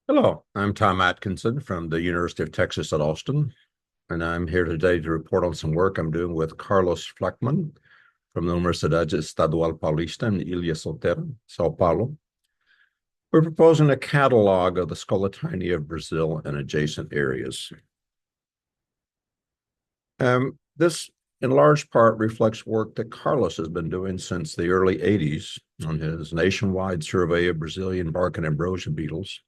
Hello, I'm Tom Atkinson from the University of Texas at Austin, and I'm here today to report on some work I'm doing with Carlos Fleckman from the Universidade Estadual Paulista in Ilha Solteira, Sao Paulo. We're proposing a catalog of the Scolytinae of Brazil and adjacent areas. This, in large part, reflects work that Carlos has been doing since the early 80s on his nationwide survey of Brazilian bark and ambrosia beetles.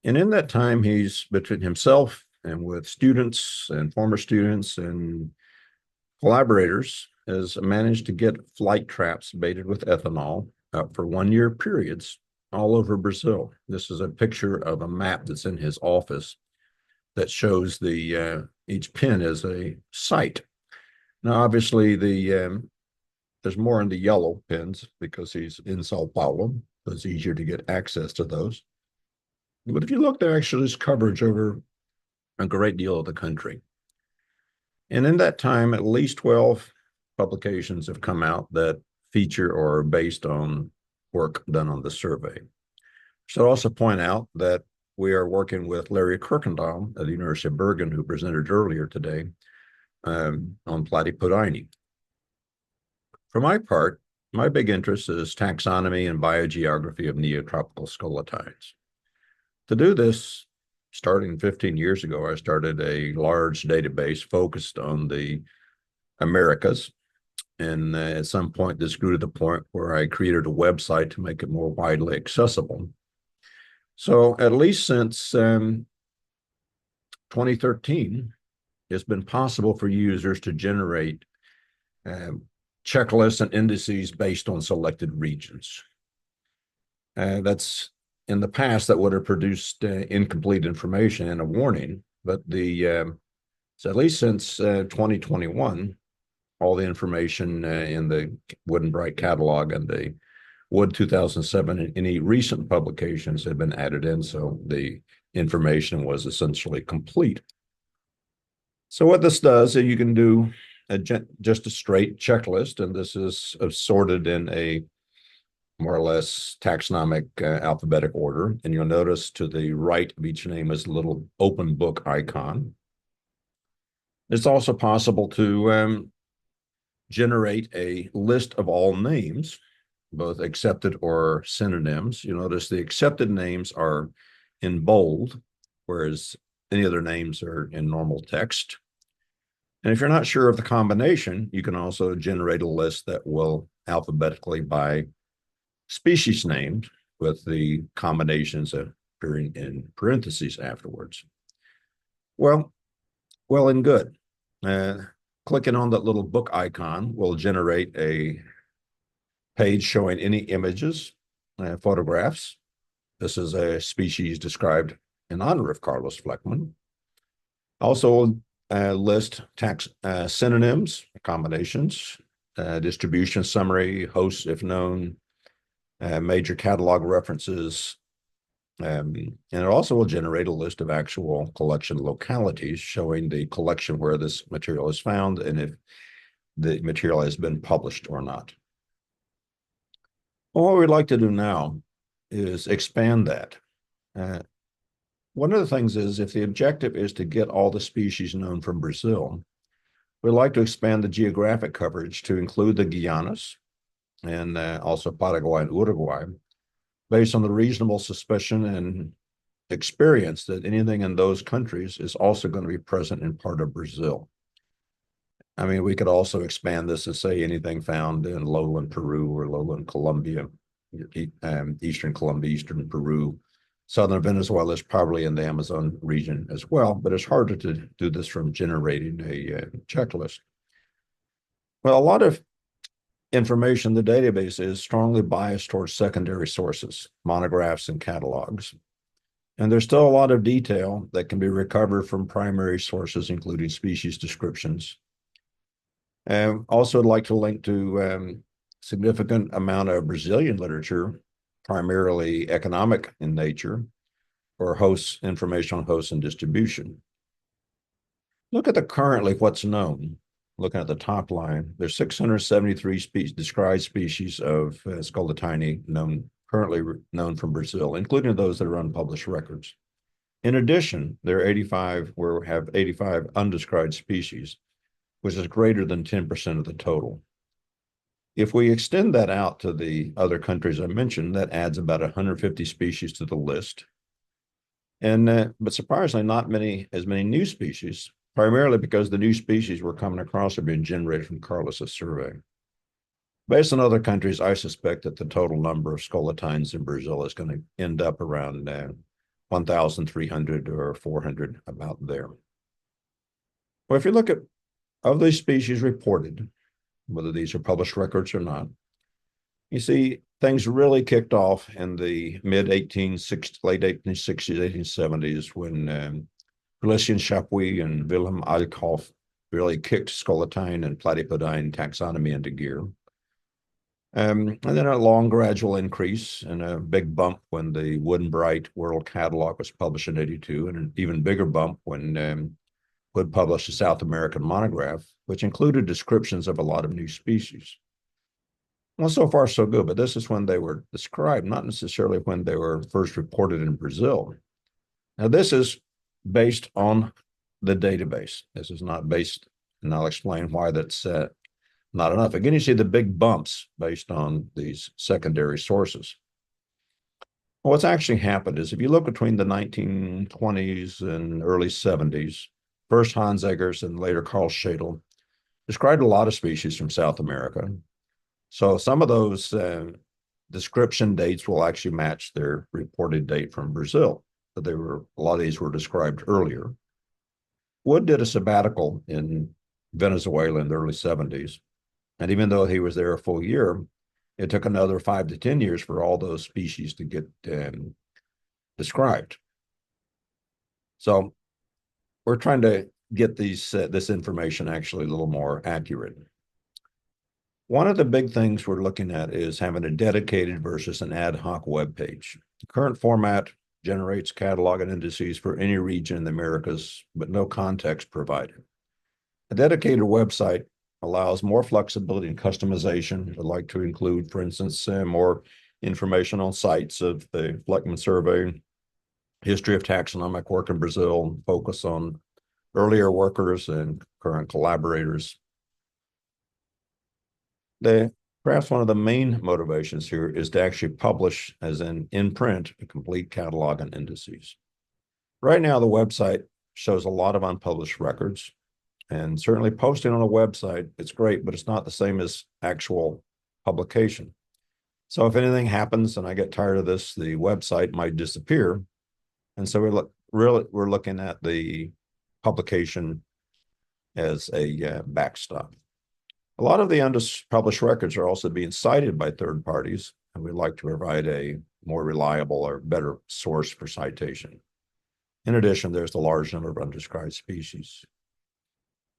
And in that time, he's between himself and with students and former students and collaborators has managed to get flight traps baited with ethanol up for 1 year periods all over Brazil. This is a picture of a map that's in his office that shows the each pin is a site. Now, obviously, there's more in the yellow pins because he's in Sao Paulo, so it's easier to get access to those. But if you look, there actually is coverage over a great deal of the country. And in that time, at least 12 publications have come out that feature or are based on work done on the survey. Should also point out that we are working with Larry Kirkendall at the University of Bergen, who presented earlier today on Platypodidae. For my part, my big interest is taxonomy and biogeography of neotropical scolytines. To do this, starting 15 years ago, I started a large database focused on the Americas. And at some point, this grew to the point where I created a website to make it more widely accessible. So at least since 2013, it's been possible for users to generate checklists and indices based on selected regions. That's in the past that would have produced incomplete information and a warning, but so at least since 2021, all the information in the Wood and Bright catalog and the Wood 2007 and any recent publications have been added in, so the information was essentially complete. So what this does is you can do just a straight checklist, and this is sorted in a more or less taxonomic alphabetic order. And you'll notice to the right of each name is a little open book icon. It's also possible to generate a list of all names, both accepted or synonyms. You notice the accepted names are in bold, whereas any other names are in normal text. And if you're not sure of the combination, you can also generate a list that will alphabetically by species named with the combinations appearing in parentheses afterwards. Well and good. Clicking on that little book icon will generate a page showing any images, photographs. This is a species described in honor of Carlos Fleckman. Also, list synonyms, combinations, distribution summary, hosts if known, major catalog references, and it also will generate a list of actual collection localities showing the collection where this material is found and if the material has been published or not. Well, what we'd like to do now is expand that. One of the things is if the objective is to get all the species known from Brazil, we'd like to expand the geographic coverage to include the Guianas and also Paraguay and Uruguay, based on the reasonable suspicion and experience that anything in those countries is also going to be present in part of Brazil. I mean, we could also expand this to say anything found in lowland Peru or lowland Colombia, eastern Colombia, eastern Peru. Southern Venezuela is probably in the Amazon region as well, but it's harder to do this from generating a checklist. Well, a lot of information in the database is strongly biased towards secondary sources, monographs and catalogs. And there's still a lot of detail that can be recovered from primary sources, including species descriptions. Also, I'd like to link to significant amount of Brazilian literature, primarily economic in nature, for hosts, information on hosts and distribution. Look at the currently what's known. Looking at the top line, there's 673 described species of Scolytinae known currently known from Brazil, including those that are unpublished records. In addition, there are 85, we have 85 undescribed species, which is greater than 10% of the total. If we extend that out to the other countries I mentioned, that adds about 150 species to the list. But surprisingly, not as many new species, primarily because the new species we're coming across are being generated from Carlos's survey. Based on other countries, I suspect that the total number of scolytines in Brazil is going to end up around 1,300 or 400, about there. Well, if you look at of these species reported, whether these are published records or not, you see things really kicked off in the late 1860s, 1870s, when Félicien Chapuis and Wilhelm Alkhoff really kicked scolytine and platypodine taxonomy into gear. And then a long gradual increase and a big bump when the Wood and Bright World Catalog was published in 82, and an even bigger bump when Wood published a South American monograph, which included descriptions of a lot of new species. Well, so far so good, but this is when they were described, not necessarily when they were first reported in Brazil. Now, this is based on the database. This is not based, and I'll explain why that's not enough. Again, you see the big bumps based on these secondary sources. Well, what's actually happened is if you look between the 1920s and early 70s, first Hans Eggers and later Carl Schadel described a lot of species from South America. So some of those description dates will actually match their reported date from Brazil, but a lot of these were described earlier. Wood did a sabbatical in Venezuela in the early 70s. And even though he was there a full year, it took another 5 to 10 years for all those species to get described. So we're trying to get this information actually a little more accurate. One of the big things we're looking at is having a dedicated versus an ad hoc web page. The current format generates catalog and indices for any region in the Americas, but no context provided. A dedicated website allows more flexibility and customization. I'd like to include, for instance, more information on sites of the Fleckman survey, history of taxonomic work in Brazil, focus on earlier workers and current collaborators. Perhaps one of the main motivations here is to actually publish, as in print, a complete catalog and indices. Right now, the website shows a lot of unpublished records. And certainly posting on a website, it's great, but it's not the same as actual publication. So if anything happens and I get tired of this, the website might disappear. And so we're looking at the publication as a backstop. A lot of the unpublished records are also being cited by third parties, and we'd like to provide a more reliable or better source for citation. In addition, there's the large number of undescribed species.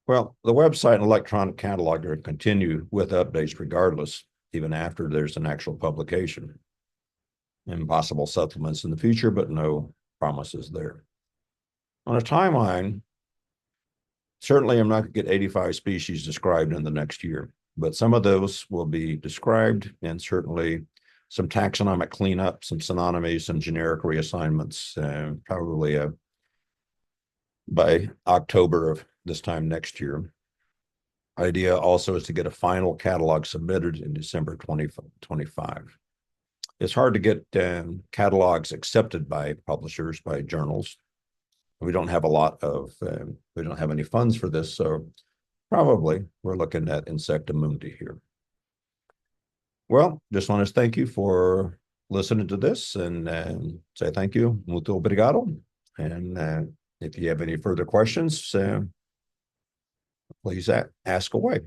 Well, the website and electronic catalog are continue with updates regardless, even after there's an actual publication. And possible supplements in the future, but no promises there. On a timeline, certainly I'm not going to get 85 species described in the next year, but some of those will be described, and certainly some taxonomic cleanup, some synonymy, some generic reassignments, probably by October of this time next year. Idea also is to get a final catalog submitted in December 2025. It's hard to get catalogs accepted by publishers, by journals. We don't have we don't have any funds for this, so probably we're looking at Insecta Mundi here. Well, just want to thank you for listening to this and say thank you, muito obrigado. And if you have any further questions, please ask away.